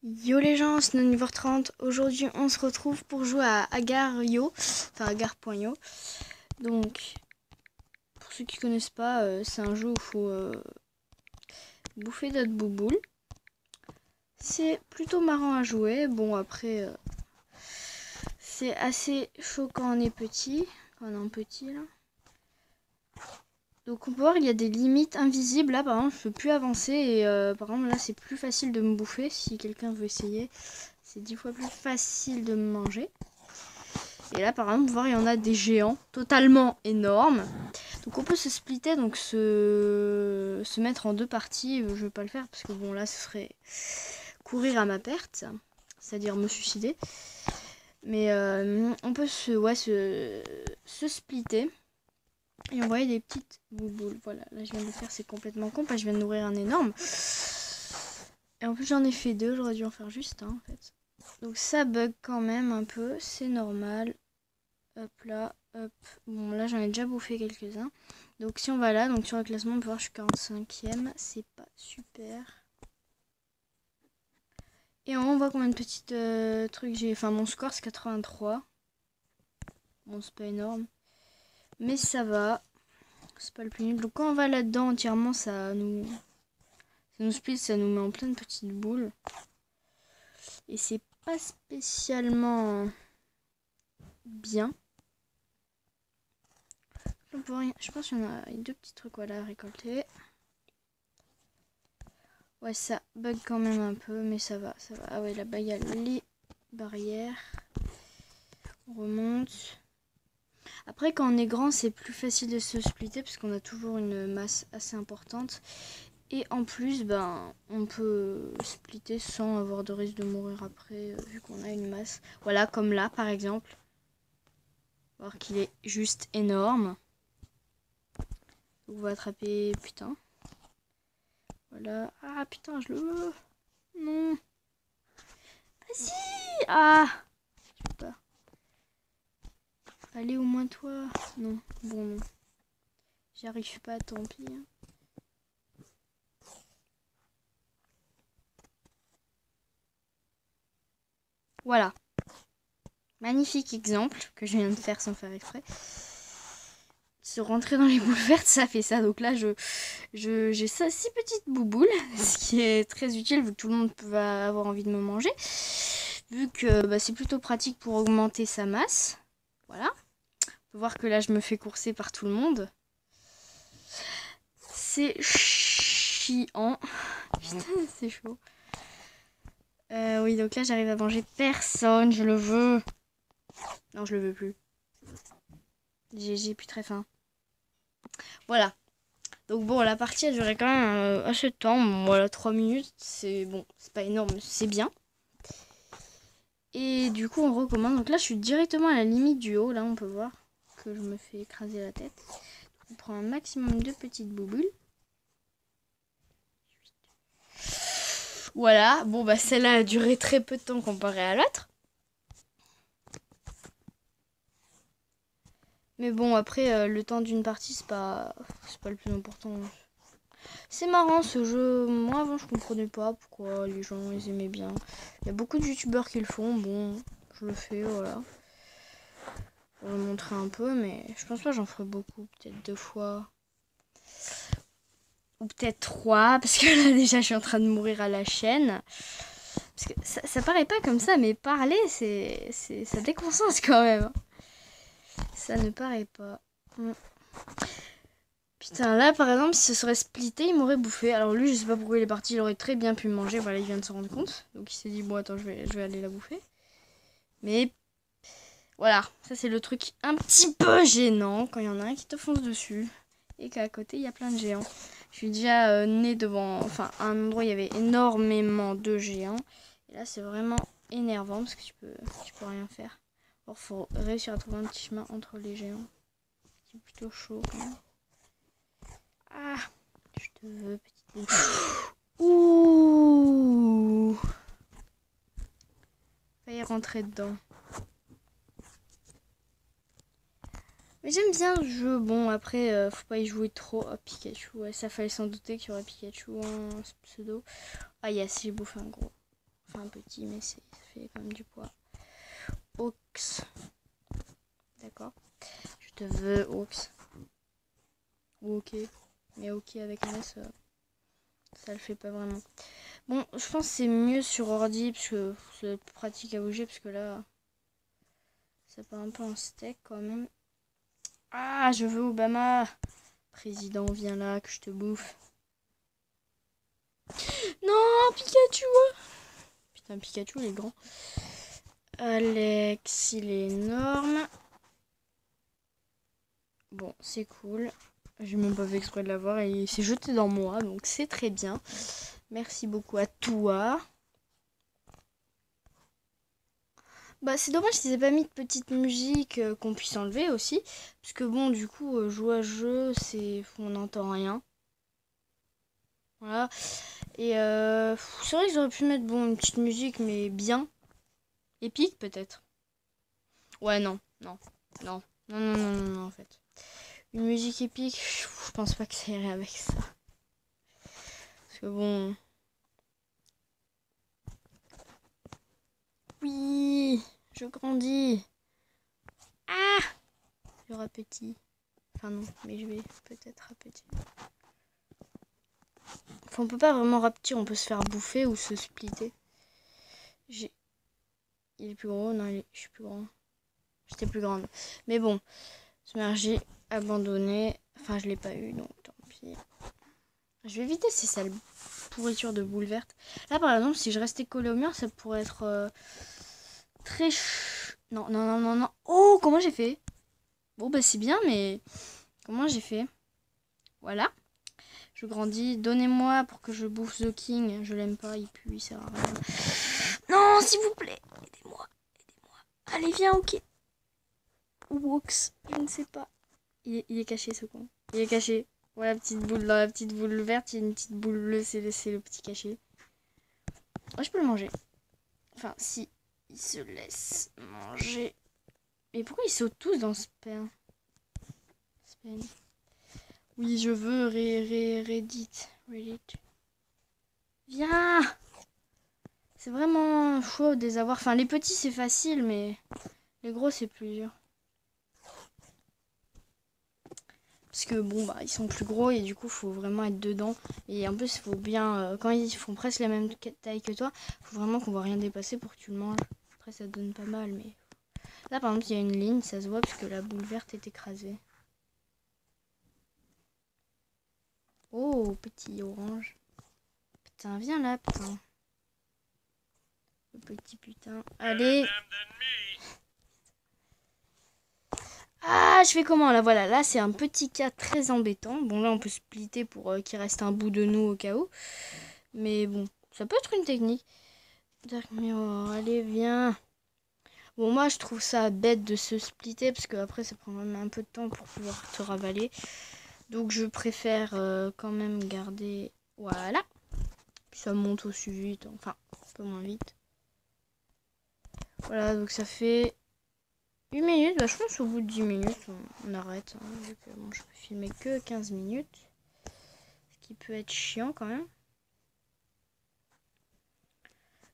Yo les gens, c'est niveau 30. Aujourd'hui, on se retrouve pour jouer à Agar.io, enfin Agar.io. Donc, pour ceux qui connaissent pas, c'est un jeu où il faut bouffer d'autres bouboules. C'est plutôt marrant à jouer. Bon, après, c'est assez chaud quand on est petit. Quand on est un petit, là. Donc, on peut voir, il y a des limites invisibles. Là, par exemple, je peux plus avancer. Et par exemple, là, c'est plus facile de me bouffer. Si quelqu'un veut essayer, c'est 10 fois plus facile de me manger. Et là, par exemple, voir, il y en a des géants totalement énormes. Donc on peut se splitter, donc se mettre en deux parties. Je vais pas le faire parce que bon, là, ce serait courir à ma perte, c'est-à-dire me suicider. Mais on peut se splitter et envoyer des petites bouboules. Voilà, là, je viens de le faire, c'est complètement con parce que je viens de nourrir un énorme. Et en plus, j'en ai fait deux, j'aurais dû en faire juste un, en fait. Donc ça bug quand même un peu, c'est normal. Hop là, hop. Bon, là j'en ai déjà bouffé quelques-uns. Donc si on va là, donc sur le classement, on peut voir que je suis 45e. C'est pas super. Et en haut, on voit combien de petits trucs j'ai. Enfin, mon score c'est 83. Bon, c'est pas énorme. Mais ça va. C'est pas le plus nul. Donc quand on va là-dedans entièrement, ça nous split, ça nous met en plein de petites boules. Et c'est pas spécialement bien. Je pense qu'il y en a deux petits trucs voilà, à récolter. Ouais, ça bug quand même un peu, mais ça va, ça va. Ah ouais, là-bas, il y a les barrières. On remonte. Après, quand on est grand, c'est plus facile de se splitter parce qu'on a toujours une masse assez importante. Et en plus, ben, on peut splitter sans avoir de risque de mourir après, vu qu'on a une masse. Voilà, comme là, par exemple. Voir qu'il est juste énorme. Donc, on va attraper... Putain. Voilà. Ah, putain, je le veux. Non. Ah, si. Ah. Je peux pas. Allez, au moins toi. Non, bon, non. J'y arrive pas, tant pis. Voilà. Magnifique exemple que je viens de faire sans faire exprès. Se rentrer dans les boules vertes, ça fait ça. Donc là, j'ai ça, 6 petites bouboules, ce qui est très utile vu que tout le monde peut avoir envie de me manger. Vu que bah, c'est plutôt pratique pour augmenter sa masse. Voilà. On peut voir que là, je me fais courser par tout le monde. C'est chiant. Putain, c'est chaud. Oui, donc là, j'arrive à manger personne. Je le veux. Non, je le veux plus. J'ai plus très faim. Voilà. Donc bon, la partie a duré quand même assez de temps. Bon, voilà, 3 minutes. C'est bon, c'est pas énorme, c'est bien. Et du coup, on recommence. Donc là, je suis directement à la limite du haut. Là, on peut voir que je me fais écraser la tête. On prend un maximum de petites bouboules. Voilà. Bon, bah celle-là a duré très peu de temps comparé à l'autre. Mais bon, après, le temps d'une partie, c'est pas le plus important. C'est marrant ce jeu. Moi, avant, je comprenais pas pourquoi les gens ils aimaient bien. Il y a beaucoup de youtubeurs qui le font. Bon, je le fais, voilà. Pour le montrer un peu, mais je pense pas que j'en ferai beaucoup. Peut-être 2 fois. Ou peut-être 3, parce que là, déjà, je suis en train de mourir à la chaîne. Parce que ça paraît pas comme ça, mais parler, ça déconcentre quand même. Ça ne paraît pas. Putain, là par exemple, si ce serait splitté, il m'aurait bouffé. Alors lui, je sais pas pourquoi il est parti, il aurait très bien pu me manger. Voilà, il vient de se rendre compte. Donc il s'est dit, bon, attends, je vais aller la bouffer. Mais voilà, ça c'est le truc un petit peu gênant quand il y en a un qui te fonce dessus. Et qu'à côté, il y a plein de géants. Je suis déjà née devant, enfin, à un endroit où il y avait énormément de géants. Et là, c'est vraiment énervant parce que tu peux rien faire. Alors, faut réussir à trouver un petit chemin entre les géants. C'est plutôt chaud quand même. Ah, je te veux, petite boule. Ouh. Failli rentrer dedans. Mais j'aime bien le jeu. Bon, après, faut pas y jouer trop. Oh, Pikachu. Ouais, ça fallait s'en douter qu'il y aurait Pikachu en pseudo. Ah, yes, j'ai bouffé un gros. Enfin petit, mais ça fait quand même du poids. Ox. D'accord. Je te veux, Ox. Ou ok. Mais ok avec un S, ça le fait pas vraiment. Bon, je pense que c'est mieux sur ordi, parce que c'est plus pratique à bouger, parce que là, ça part un peu en steak quand même. Ah, je veux Obama. Président, viens là, que je te bouffe. Non, Pikachu. Putain, Pikachu, il est grand. Alex, il est énorme. Bon, c'est cool. J'ai même pas fait exprès de l'avoir et il s'est jeté dans moi, donc c'est très bien. Merci beaucoup à toi. Bah, c'est dommage qu'ils aient pas mis de petite musique qu'on puisse enlever aussi. Parce que bon, du coup, jouer à jeu, on n'entend rien. Voilà. Et c'est vrai que j'aurais pu mettre une petite musique, mais bien. Épique peut-être. Ouais, non, non, non, non, non, non, non, non, en fait. Une musique épique, je pense pas que ça irait avec ça. Parce que bon... Oui, je grandis. Ah, je rapetis. Enfin non, mais je vais peut-être rapetir. Enfin, on peut pas vraiment rapetir, on peut se faire bouffer ou se splitter. Il est plus gros, non, je suis plus grand. J'étais plus grande. Mais bon, j'ai abandonné. Enfin, je l'ai pas eu, donc tant pis. Je vais éviter ces sales pourritures de boules vertes. Là, par exemple, si je restais collé au mur, ça pourrait être très... Non, non, non, non, non. Oh, comment j'ai fait? Bon, bah c'est bien, mais... Comment j'ai fait? Voilà. Je grandis. Donnez-moi pour que je bouffe The King. Je l'aime pas, il pue, il sert à rien. Non, s'il vous plaît. Aidez-moi. Aidez-moi. Allez, viens, ok. Wox, je ne sais pas. Il est caché, ce con. Il est caché. Voilà, petite boule. Dans la petite boule verte, il y a une petite boule bleue. C'est le petit caché. Oh, je peux le manger. Enfin, si. Il se laisse manger. Mais pourquoi ils sautent tous dans ce pain? Oui, je veux Reddit. Viens! C'est vraiment chaud de les avoir. Enfin, les petits, c'est facile, mais les gros, c'est plus dur. Parce que bon, bah, ils sont plus gros et du coup, faut vraiment être dedans. Et en plus, il faut bien. Quand ils font presque la même taille que toi, faut vraiment qu'on voit rien dépasser pour que tu le manges. Après, ça donne pas mal, mais. Là, par exemple, il y a une ligne, ça se voit parce que la boule verte est écrasée. Oh, petit orange. Putain, viens là, putain. Le petit putain. Allez. Ah, je fais comment là? Voilà, là c'est un petit cas très embêtant. Bon, là on peut splitter pour qu'il reste un bout de nous au cas où. Mais bon, ça peut être une technique. Dark Mirror, allez, viens. Bon, moi je trouve ça bête de se splitter parce qu'après ça prend même un peu de temps pour pouvoir te ravaler. Donc je préfère quand même garder. Voilà. Puis ça monte aussi vite. Enfin, un peu moins vite. Voilà, donc ça fait 8 minutes. Bah, je pense au bout de 10 minutes, on arrête. Hein, vu que, bon, je peux filmer que 15 minutes. Ce qui peut être chiant quand même.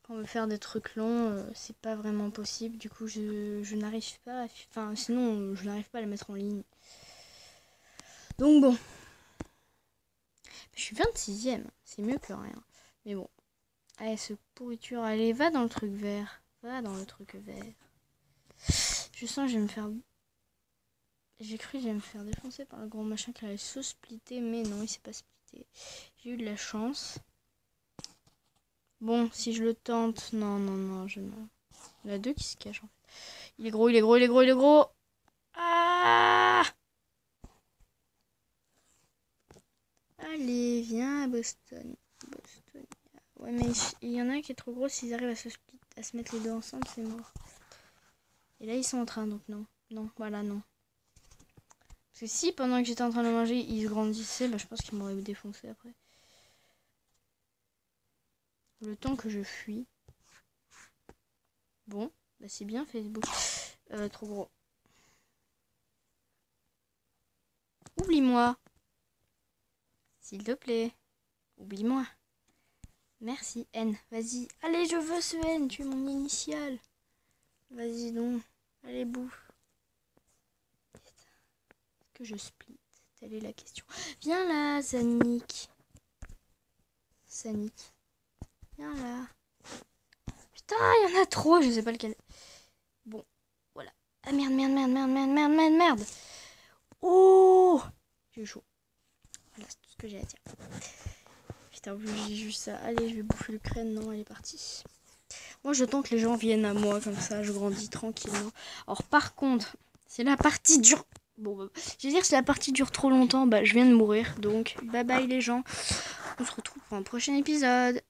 Quand on veut faire des trucs longs, c'est pas vraiment possible. Du coup, je n'arrive pas à... Enfin, sinon, je n'arrive pas à les mettre en ligne. Donc bon. Je suis 26ème. C'est mieux que rien. Mais bon. Allez, ce pourriture. Allez, va dans le truc vert. Va dans le truc vert. Je sens que je vais me faire... J'ai cru que j'allais me faire défoncer par le gros machin qui allait se splitter. Mais non, il s'est pas splitté. J'ai eu de la chance. Bon, si je le tente... Non, non, non, je meurs. Il y en a deux qui se cachent en fait. Il est gros, il est gros, il est gros, il est gros. Ah! Allez, viens à Boston. Boston. Ouais, mais il y en a un qui est trop gros. S'ils arrivent à se mettre les deux ensemble, c'est mort. Et là, ils sont en train, donc non. Non, voilà, non. Parce que si, pendant que j'étais en train de manger, ils se grandissaient, bah, je pense qu'ils m'auraient défoncé après. Le temps que je fuis. Bon, bah c'est bien Facebook. Trop gros. Oublie-moi. S'il te plaît. Oublie-moi. Merci, N. Vas-y. Allez, je veux ce N. Tu es mon initial. Vas-y donc. Allez, bouffe. Est-ce que je split? Telle est la question. Viens là, Zanik. Zanik. Viens là. Putain, il y en a trop. Je sais pas lequel. Bon, voilà. Ah merde, merde, merde, merde, merde, merde, merde, merde. Oh, j'ai eu chaud. Voilà, c'est tout ce que j'ai à dire. Putain, j'ai juste ça. Allez, je vais bouffer le crâne. Non, elle est partie. Moi, j'attends que les gens viennent à moi. Comme ça, je grandis tranquillement. Alors, par contre, c'est la partie dure. Bon, bah, je vais dire, si la partie dure trop longtemps, bah, je viens de mourir. Donc, bye bye les gens. On se retrouve pour un prochain épisode.